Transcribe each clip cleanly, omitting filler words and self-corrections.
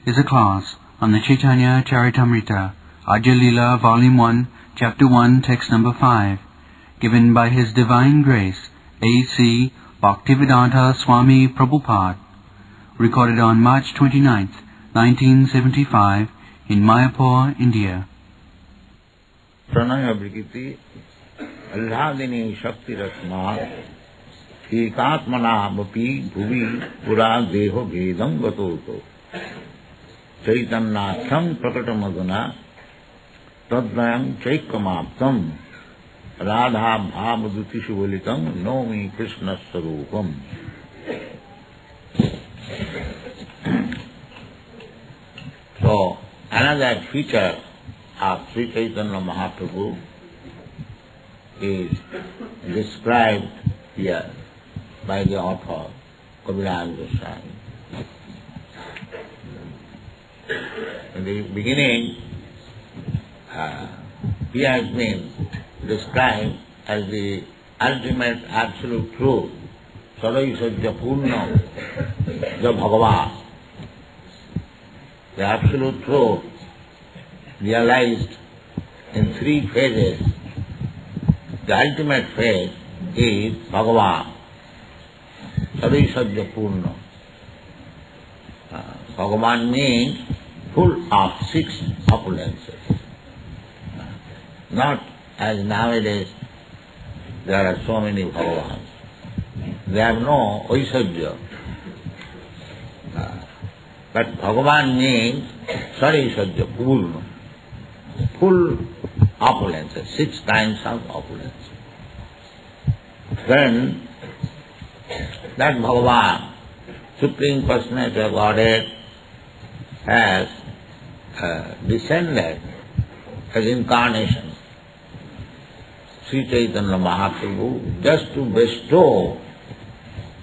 is a class on the Chaitanya Charitamrita, Adi-Lila, Volume 1, Chapter 1, Text number 5, given by His Divine Grace, A.C. Bhaktivedanta Swami Prabhupada, recorded on March 29th, 1975, in Mayapur, India. Pranaya Brikiti Alladini Shakti Rasma Ekatmana Vapi Bhuvi Pura Deho Vedam Gatoto Chaitanyakhyam Prakatamadana Tadvayam Chaikamaptam Radha Bhavadutishu Volitam Nomi Krishna Sarupam. So, another feature of Sri Chaitanya Mahaprabhu is described here by the author, Kaviraj Goswami. In the beginning, he has been described as the ultimate absolute truth, Sadaisajya Purna, the Bhagavan. The absolute truth realized in three phases. The ultimate phase is Bhagavan, Sadaisajya Purna. Bhagavan means full of six opulences. Not as nowadays there are so many Bhagavans. They have no Aisajya. But Bhagavan means Sadaisajya Purna, full opulences, 6 kinds of opulence. Then that Bhagavan, Supreme Personality of Godhead, has descended as incarnation, Sri Chaitanya Mahaprabhu, just to bestow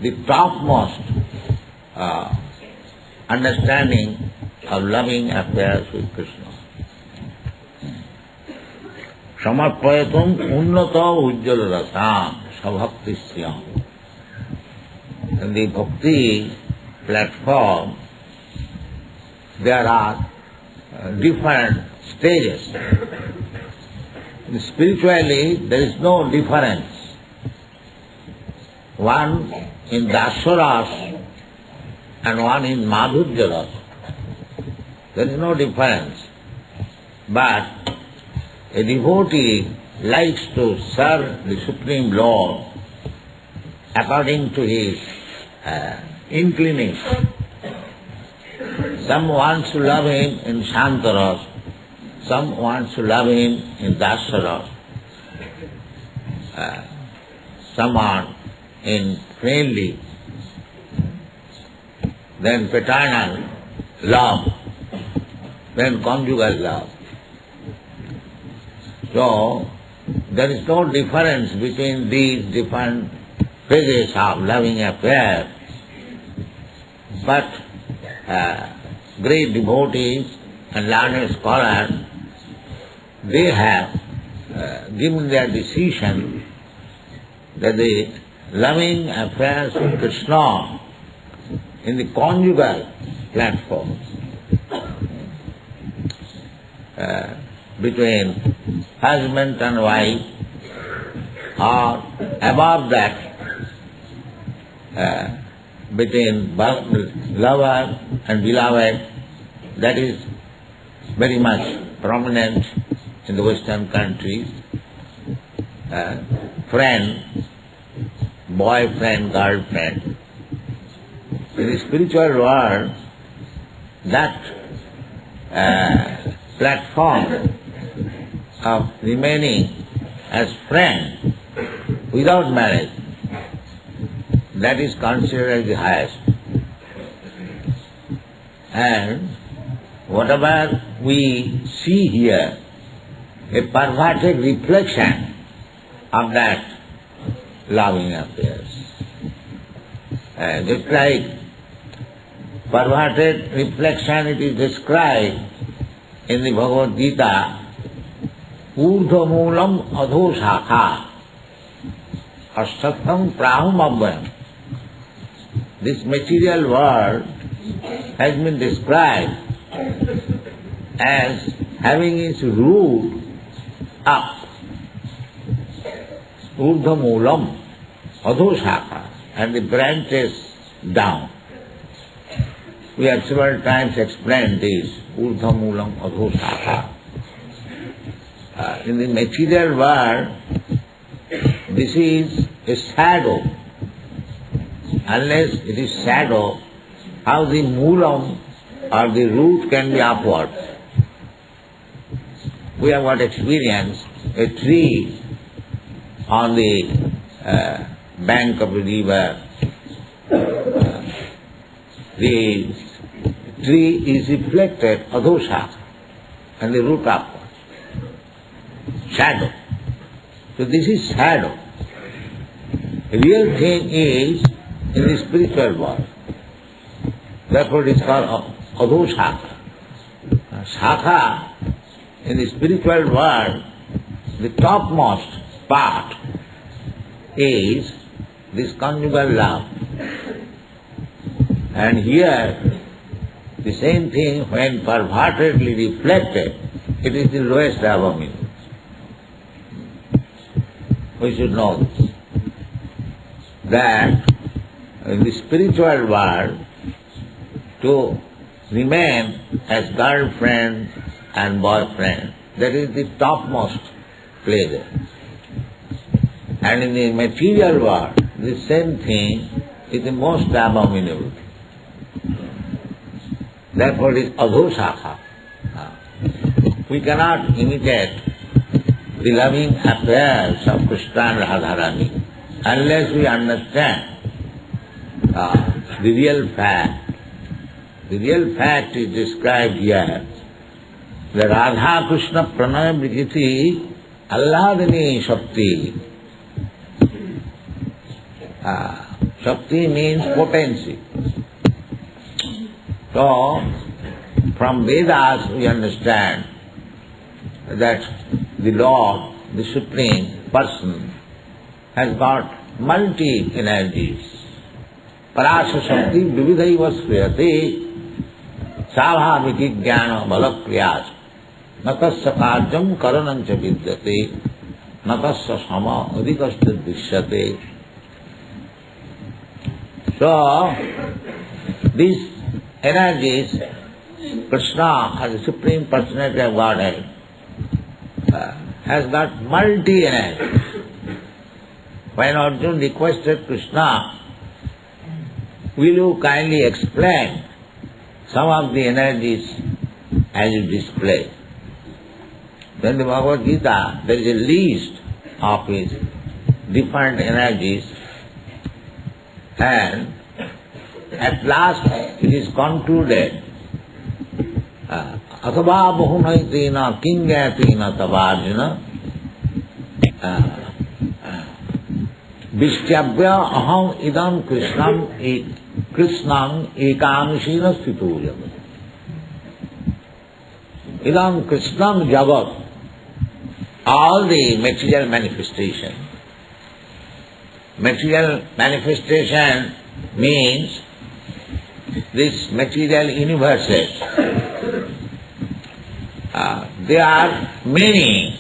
the topmost understanding of loving affairs with Krishna. Samarpayatam unnata ujjala rasam sabhaktisyam. In the bhakti platform, there are different stages. Spiritually, there is no difference. One in Dasaras and one in Madhuryaras. There is no difference. But a devotee likes to serve the Supreme Lord according to his inclination. Some wants to love him in Shantaras, some wants to love him in Dasaras, some are in friendly, then paternal love, then conjugal love. So, there is no difference between these different phases of loving affair, but great devotees and learned scholars, they have given their decision that the loving affairs of Krishna in the conjugal platform between husband and wife, or above that between lover and beloved, that is very much prominent in the Western countries. Friend, boyfriend, girlfriend. In the spiritual world, that platform of remaining as friend without marriage, that is considered as the highest. And whatever we see here, a perverted reflection of that loving affairs. Just like perverted reflection, it is described in the Bhagavad Gita, Urdhva Moolam Adho Shakha Asatam Prahum Abhayam. This material world has been described as having its root up, urdhva moolam, adho shakha, and the branches down. We have several times explained this, urdhva moolam, adho shakha. In the material world, this is a shadow. Unless it is shadow, how the moolam or the root can be upward? We have got experience, a tree on the bank of a river. The tree is reflected, adhoshaka, and the root upward. Shadow. So this is shadow. The real thing is in the spiritual world. Therefore it is called adhoshaka. Shakha in the spiritual world, the topmost part is this conjugal love. And here, the same thing when pervertedly reflected, it is the lowest abomination. We should know this. That in the spiritual world, to remain as girlfriend and boyfriend, that is the topmost pleasure. And in the material world, the same thing is the most abominable. Therefore it is adhoshaka. We cannot imitate the loving affairs of Krsna and Radharani unless we understand the real fact. The real fact is described here. The Radha Krishna Pranaya Vikriti Alladini Shakti. Shakti means potency. So, from Vedas we understand that the Lord, the Supreme Person, has got multi-energies. Parasha Shakti vividhaiva shriyate savhamiti jnana balakriyas natasya karyam karanancha vidyate natasya sama adhikashta drishyate. So, these energies, Krishna as the Supreme Personality of Godhead, has got multi-energies. When Arjuna requested Krishna, will you kindly explain some of the energies as you display? Then the Bhagavad Gita, there is a list of his different energies, and at last it is concluded, Atava bahunaitina kingatina tavarjuna Vishtyabhya aham idam Krishnam ekamshina stituyam. Idam Krishnam jagat. All the material manifestation. Material manifestation means this material universes. There are many.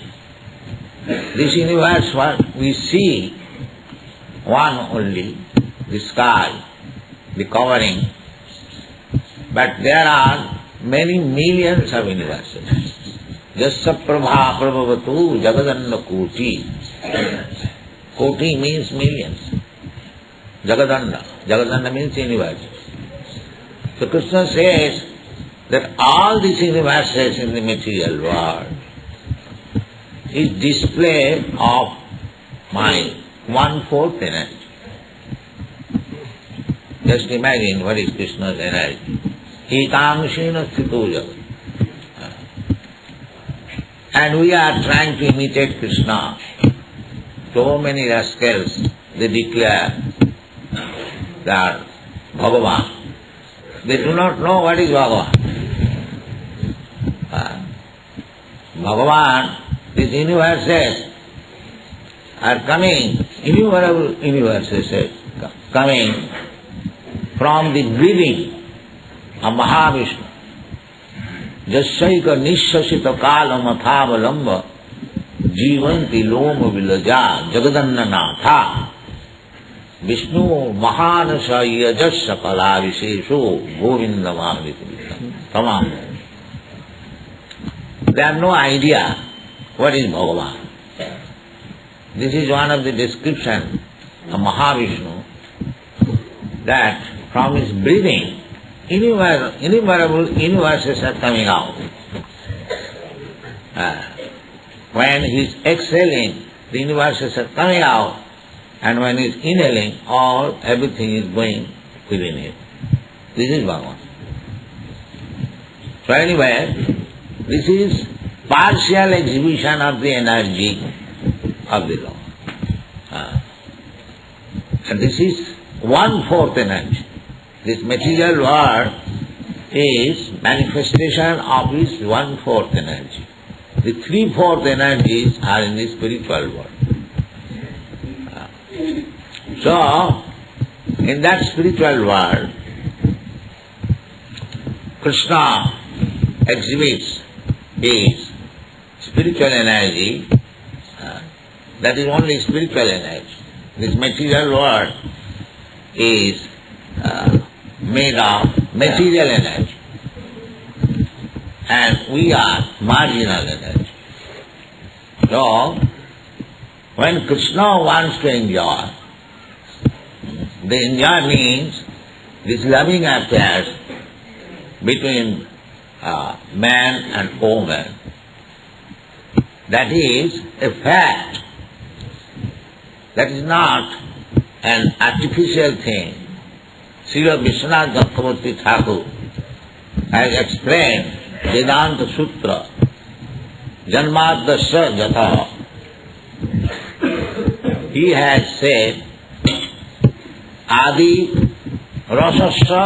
This universe what we see, one only, the sky, the covering, but there are many millions of universes. Jasya prabha prabhavatu jagadanna koti. Koti means millions. Jagadanna means universe. So Krishna says that all these universes in the material world is display of my 1/4 energy. Just imagine what is Krishna's energy. Ekamshina sthito. And we are trying to imitate Krishna. So many rascals, they declare that Bhagavan. They do not know what is Bhagavan. Bhagavan, these universes are coming, innumerable universes coming from the breathing of Mahavishnu. Jasyaika nishasita kala mathavalamba jivanti loma vilaja jagadanna natha Vishnu mahanasa yajassa kala visesho govinda mahanikrita. Tamam. They have no idea what is Bhagavan. This is one of the description of Mahavishnu, that from his breathing, innumerable universes are coming out. When he is exhaling, the universes are coming out, and when he is inhaling, everything is going within him. This is Bhagavan. So anyway, this is partial exhibition of the energy of the Lord. And this is 1/4 energy. This material world is manifestation of his 1/4 energy. The 3/4 energies are in the spiritual world. So, in that spiritual world, Krishna exhibits his spiritual energy. That is only spiritual energy. This material world is made of material energy, and we are marginal energy. So, when Krishna wants to enjoy, the enjoy means this loving affairs between man and woman. That is a fact. That is not an artificial thing. Sri Vishwanath Chakravarti Thakur has explained Vedanta Sutra, Janmadasya Jatha. He has said, Adi Rasasya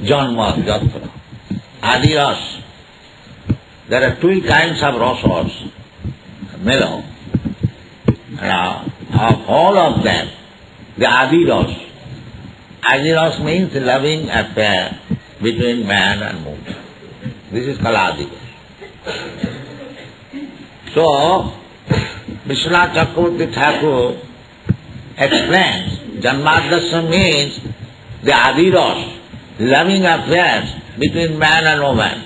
Janma Jatra. Adi Ras. There are 2 kinds of rasas, mellow. Of all of them, the Adi Ras. Adi Ras means the loving affair between man and woman. This is called Adi Ras. So, Vishwanath Chakravarti Thakur explains, Janmadasya means the Adi Ras, loving affairs between man and woman.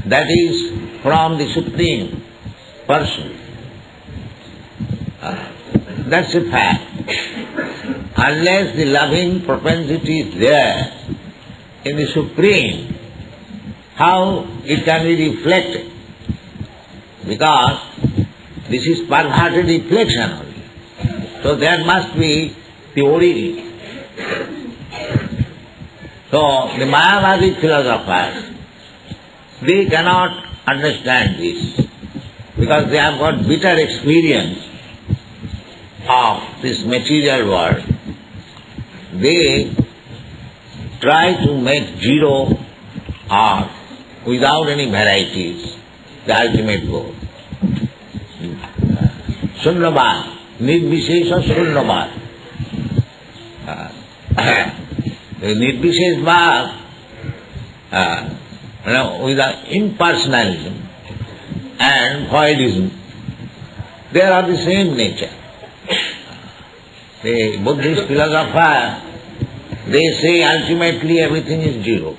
That is from the Supreme Person. That's a fact. Unless the loving propensity is there in the Supreme, how it can be reflected? Because this is perverted reflection only. So there must be the origin. So the Mayavadi philosophers, they cannot understand this because they have got bitter experience of this material world. They try to make zero or without any varieties the ultimate goal. Sunnavad, nirvishesha sunnavad. The nirvishesh bhav, with the impersonalism and voidism, they are the same nature. The Buddhist philosopher, they say ultimately everything is zero.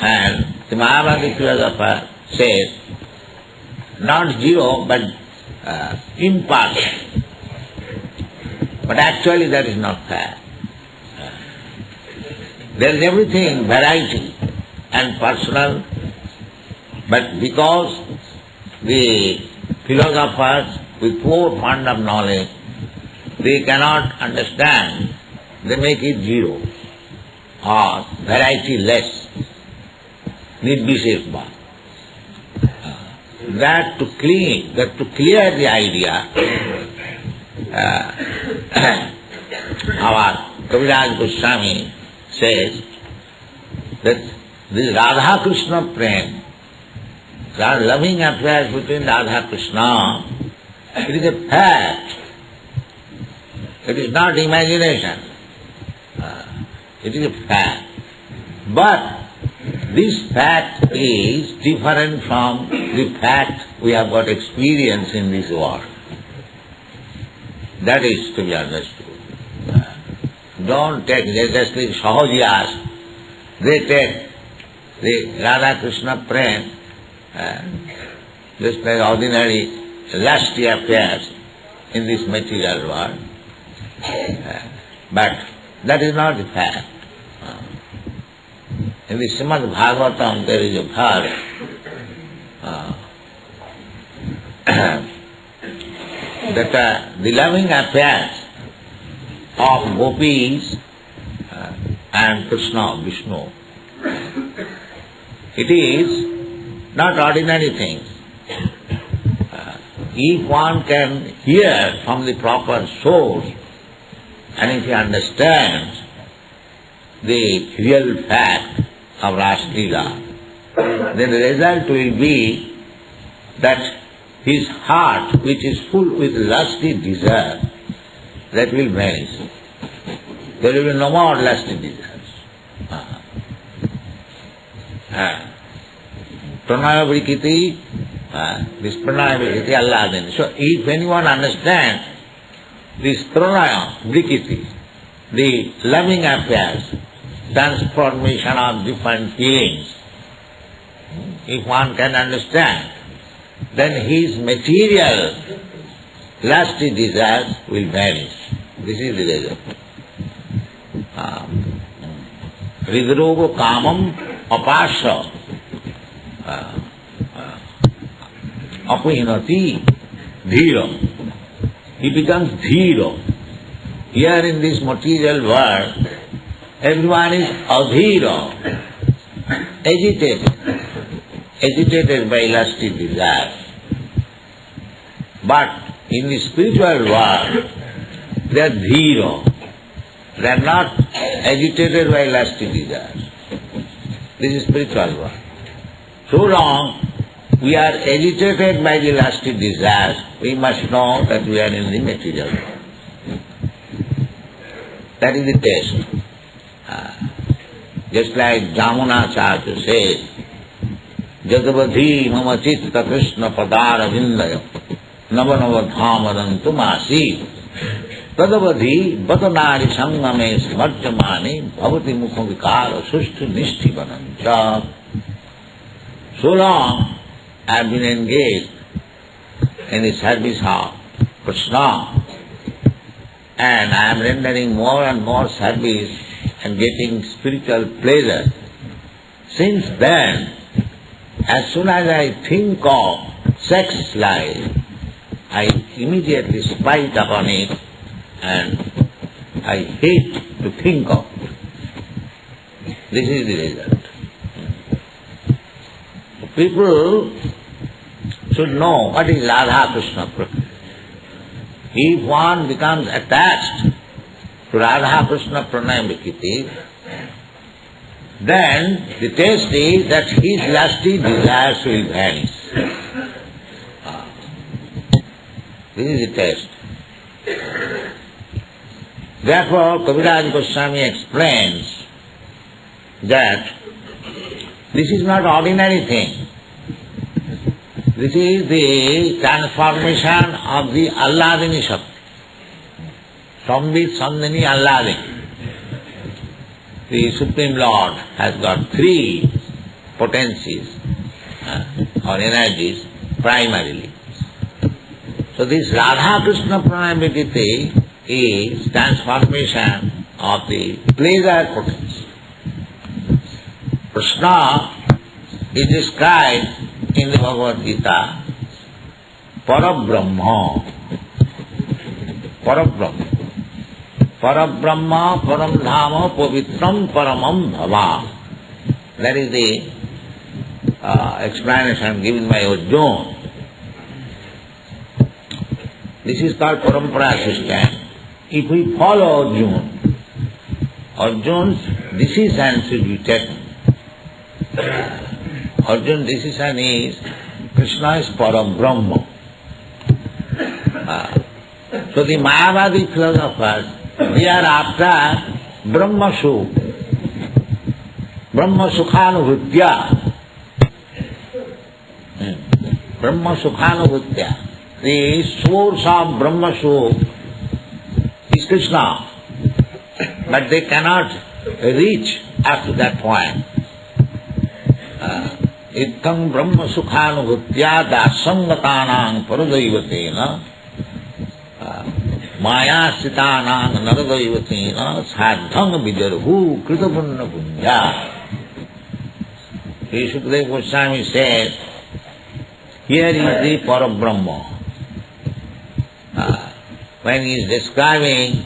And the Mayavadi philosopher says, not zero but impartial. But actually that is not fair. There is everything, variety and personal, but because the philosophers with poor fund of knowledge, they cannot understand, they make it zero or variety less, nirvishesha. That to clear the idea, our Kaviraj Goswami says that this Radha Krishna prem, loving affairs between Radha Krishna, it is a fact. It is not imagination. It is a fact. But this fact is different from the fact we have got experience in this world. That is to be understood. Don't take just like Sahajiyas. They take the Radha Krishna prem just like ordinary lusty affairs in this material world. But that is not the fact. In the Srimad Bhagavatam there is a verse that the loving affairs of gopis and Krishna, Vishnu, it is not ordinary things. If one can hear from the proper source and if he understands the real fact of Rasa Leela, then the result will be that his heart, which is full with lusty desire, that will vanish. There will be no more lusty desires. Pranaya Vrikiti, this Pranaya Vrikiti, Allah then. So if anyone understands this Pranaya Vrikiti, the loving affairs, transformation of different feelings, if one can understand, then his material lusty desires will vanish. This is the result. Hridrogo kamam apasya apuhinati dhira. He becomes dhira. Here in this material world, everyone is adhira, agitated by lusty desires. But in the spiritual world, they are dhira. They are not agitated by lusty desires. This is spiritual world. So long we are agitated by the lusty desires, we must know that we are in the material world. That is the test. Just like Jamunacharya says, Jagavadhi mama chitta Krishna padara vindaya nava nava dhamadantum asi tadavadhi batanari sangame smarjamani bhavati mukha vikara sushti nishti vanancha. So long I have been engaged in the service of Krishna, and I am rendering more and more service and getting spiritual pleasure. Since then, as soon as I think of sex life, I immediately spite upon it and I hate to think of it. This is the result. People should know what is Radha Krishna Prakriti. If one becomes attached to Radha Krishna Pranayamikiti, then the test is that his lusty desires will vanish. This is the test. Therefore, Kaviraj Goswami explains that this is not ordinary thing. This is the transformation of the Alladini Shakti. Sambit Sandhini Alladini. The Supreme Lord has got three potencies or energies primarily. So this Radha Krishna Pranayamikiti is transformation of the pleasure potency. Krishna is described in the Bhagavad Gita, Parabrahma. Parabrahma. Parabrahma, Paramdhama, Pavitram, Paramam Bhava. That is the explanation given by Arjuna. This is called Parampara system. If we follow Arjuna's decision should be taken. Arjuna's decision is Krishna is Parabrahma. So the Mayavadi philosophers, they are after Brahma Suk. Brahma Sukhanuvritya. Brahma Sukhanuvritya. The source of Brahma Sukh is Krishna, but they cannot reach up to that point. Ittang Brahma Sukhanuvritya dasangatanang paradaivatena Mayasitanang naradaivatena sadhang vidarhu kritapunna punya. Sri Sukadeva Goswami says, here is the Parabrahma. When he is describing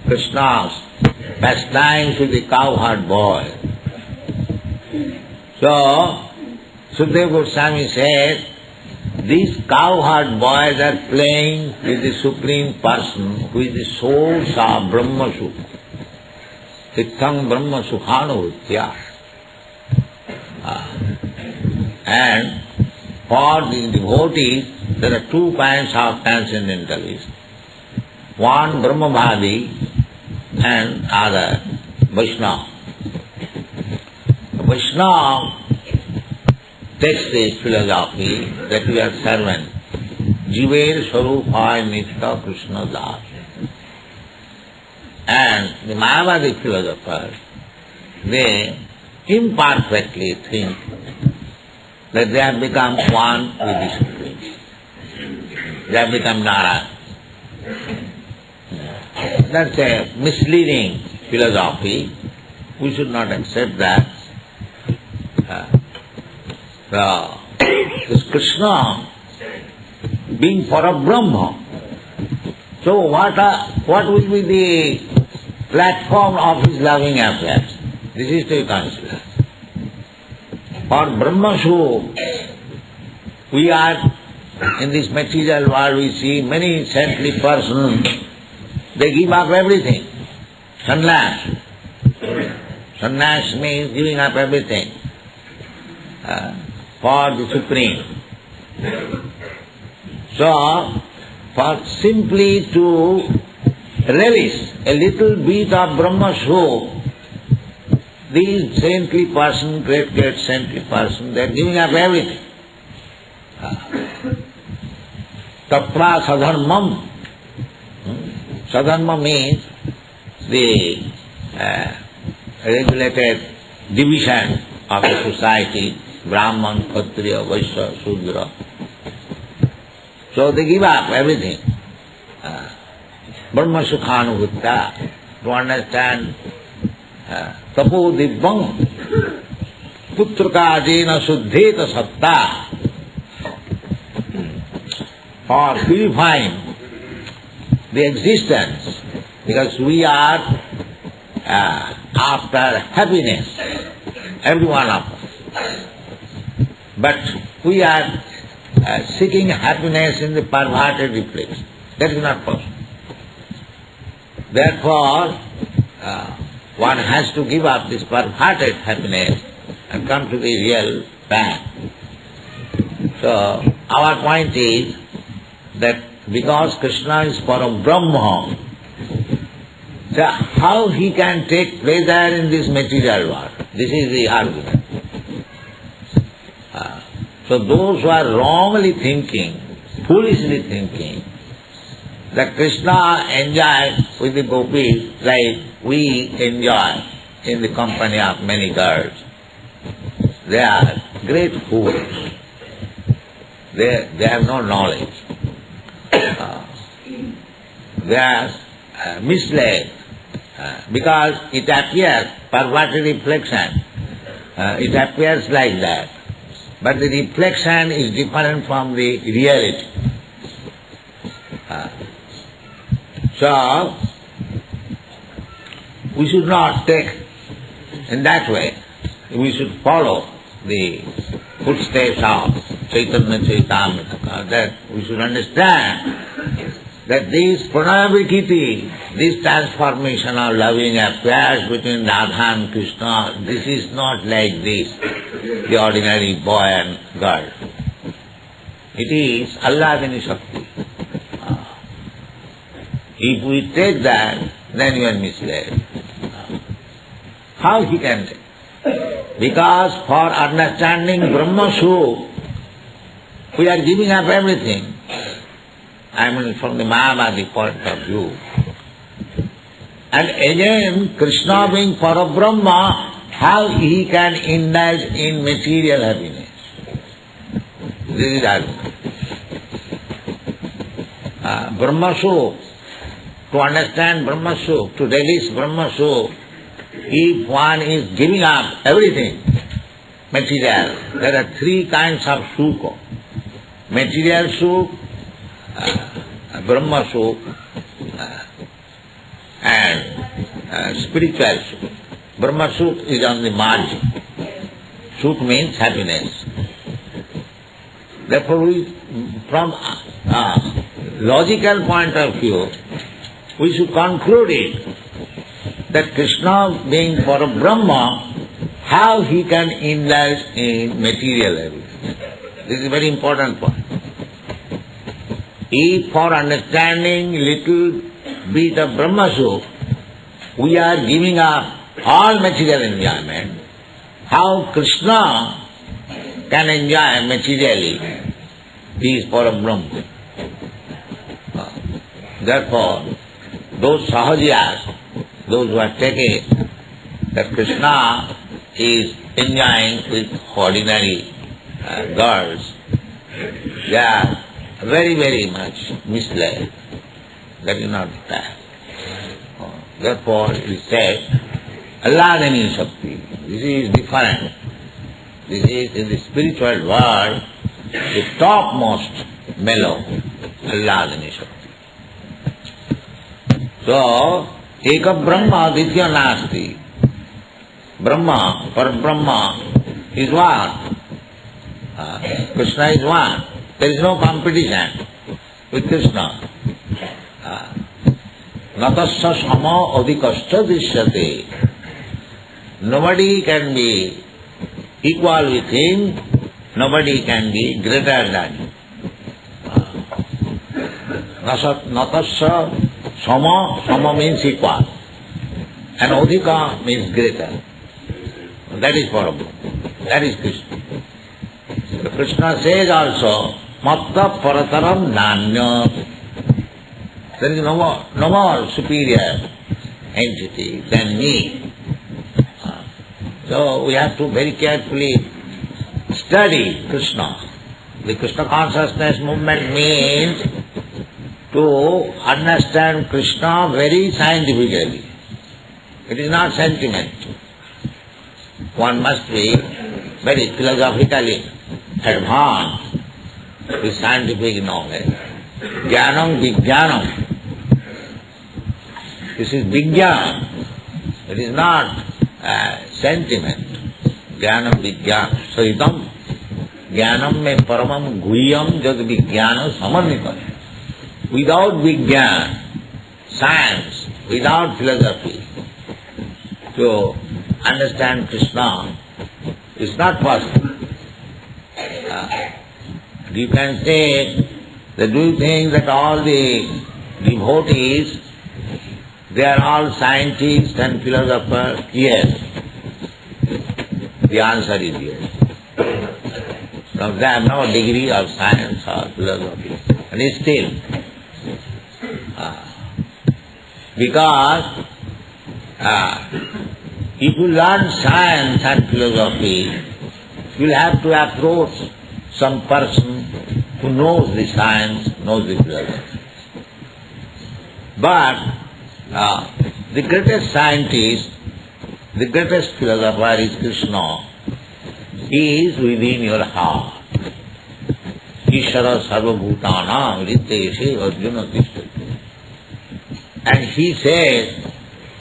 Krishna's pastimes with the cowherd boy, so Sukadeva Goswami said, these cowherd boys are playing with the Supreme Person who is the source of Brahma Sukha. Ittang Brahma Sukhanuvritya. And for the devotees, there are 2 kinds of transcendentalists. One Brahmavadi and other Vaishnava. Vaishnava takes this philosophy that we are servant. Jiver Swarupaya Nitya Krishna Das. And the Mayavadi philosophers, they imperfectly think that they have become one with the Supreme. They have become Narayana. That's a misleading philosophy. We should not accept that. This Krishna being Parabrahma, so what will be the platform of his loving affairs? This is to be considered. For Brahma Sukha, we are in this material world, we see many saintly persons, they give up everything. Sannyas. Sannyas means giving up everything for the Supreme. So, for simply to relish a little bit of Brahma Sukha, these saintly person, great saintly person, they are giving up everything. Tatra sadharmam. Sadharma means the regulated division of the society, Brahman, Kshatriya, Vaishya, Shudra. So they give up everything. Brahma Sukhanuvritya, to understand tapo dibbam putraka-adena suddheta satta, for purifying the existence, because we are after happiness, every one of us. But we are seeking happiness in the perverted place. That is not possible. Therefore, one has to give up this perverted happiness and come to the real path. So, our point is that because Krishna is Parabrahma, so how he can take pleasure in this material world? This is the argument. So those who are wrongly thinking, foolishly thinking, that Krishna enjoys with the gopis like we enjoy in the company of many girls, they are great fools. They have no knowledge. They are misled because it appears, perverted reflection, it appears like that. But the reflection is different from the reality. So, we should not take in that way. We should follow the footsteps of Chaitanya Chaitamrita, that we should understand that this pranavakriti, this transformation of loving affairs between Radha and Krishna, this is not like this, the ordinary boy and girl. It is Alladini Shakti. If we take that, then we are misled. How he can take? Because for understanding Brahma Sup, we are giving up everything. I mean from the Mayavadi point of view. And again, Krishna being Parabrahma, how he can indulge in material happiness? This is argument. Brahma Sup, to understand Brahma Sup, to release Brahma Sup, if one is giving up everything, material, there are three kinds of Sukha. Material Sukha, Brahma Sukha, and spiritual Sukha. Brahma Sukha is on the margin. Sukha means happiness. Therefore, from logical point of view, we should conclude it that Krishna being for a Brahma, how he can indulge in material happiness. This is a very important point. If for understanding little bit of Brahma Sukha, we are giving up all material enjoyment, how Krishna can enjoy materially, he is for a Brahma. Therefore, those sahajiyas, those who are taking that Krishna is enjoying with ordinary girls, they are very, very much misled. That is not that. Therefore, it is said, Alladani Shakti. This is different. This is in the spiritual world the topmost mellow, Alladani Shakti. So, Eka Brahma Ditya Nasti. Brahma, Parabrahma is one. Krishna is one. There is no competition with Krishna. Natasya sama adhikashta dishyate. Nobody can be equal with him, nobody can be greater than him. Natasya sama means equal, and adhika means greater. That is Parabrahma. That is Krishna. So Krishna says also, Matta parataram nanya. There is no more superior entity than me. So we have to very carefully study Krishna. The Krishna consciousness movement means to understand Krishna very scientifically. It is not sentiment. One must be very philosophically advanced with scientific knowledge. Jnanam Vijnanam. This is Vijnana. It is not sentiment. Jnanam Vijnana. Saritam. Jnanam me paramam guhyam jad vijnana samanvitam. Without Vijnana, science, without philosophy, to understand Krishna is not possible. You can say that do you think that all the devotees, they are all scientists and philosophers? Yes. The answer is yes. Now they have no degree of science or philosophy. And still, because if you learn science and philosophy, you will have to approach some person who knows the science, knows the philosophy. But the greatest scientist, the greatest philosopher is Krishna. He is within your heart. Ishara sarvabhutanam riddeshe arjuna tishtati. And he says,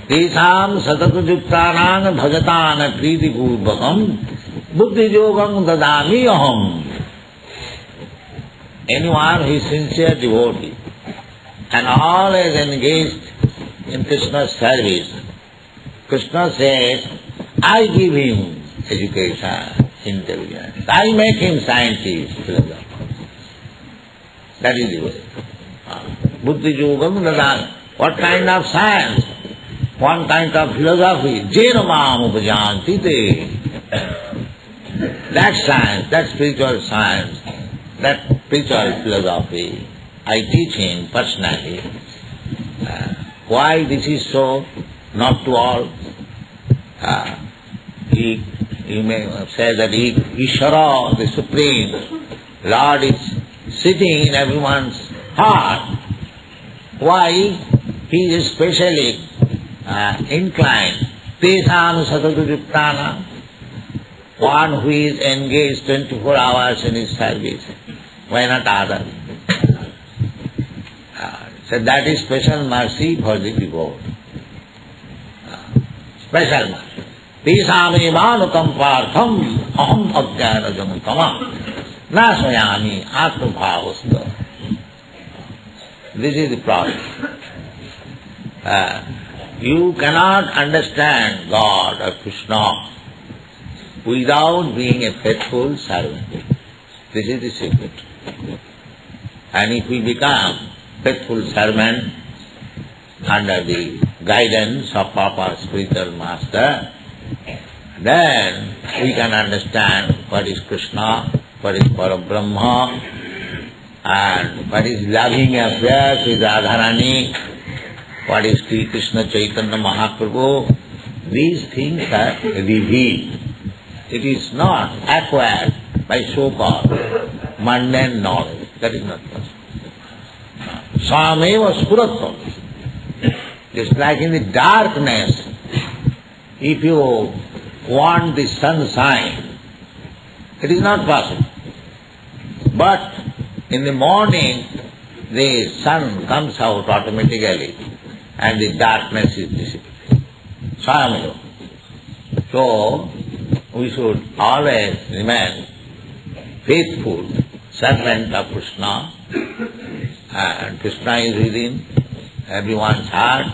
Tesam satatujuktanam bhajatana priti purvakam buddhi yogam dadami aham. Anyone who is sincere devotee and always engaged in Krishna's service, Krishna says, I give him education, intelligence. I make him scientist, philosopher. That is the way. Buddhi yogam dadami. What kind of science? one kind of philosophy, Jena Mam Upajanti Te. That science, that spiritual science, that spiritual philosophy, I teach him personally. Why this is so, not to all. You may say that if Ishvara, the Supreme Lord, is sitting in everyone's heart, why he is specially inclined? Tesam satatu prana, one who is engaged 24 hours in his service. Why not other? So that is special mercy for the devout. Special mercy. Tesam evanutam partham aham ajnana jamutama nasmayami atmabhavastha. This is the problem. You cannot understand God or Krishna without being a faithful servant. This is the secret. And if we become faithful servant under the guidance of proper spiritual master, then we can understand what is Krishna, what is Parabrahma, and what is loving affairs with Radharani, what is Sri Krsna Caitanya Mahaprabhu. These things are revealed. It is not acquired by so-called mundane knowledge. That is not possible. Sameva spuratva. Just like in the darkness, if you want the sunshine, it is not possible. But in the morning, the sun comes out automatically and the darkness is dissipated. Sameva. So, we should always remain faithful servant of Krishna, and Krishna is within everyone's heart,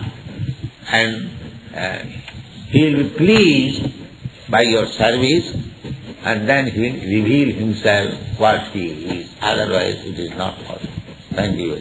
and he will be pleased by your service, and then he will reveal himself what he is. Otherwise it is not possible. Thank you.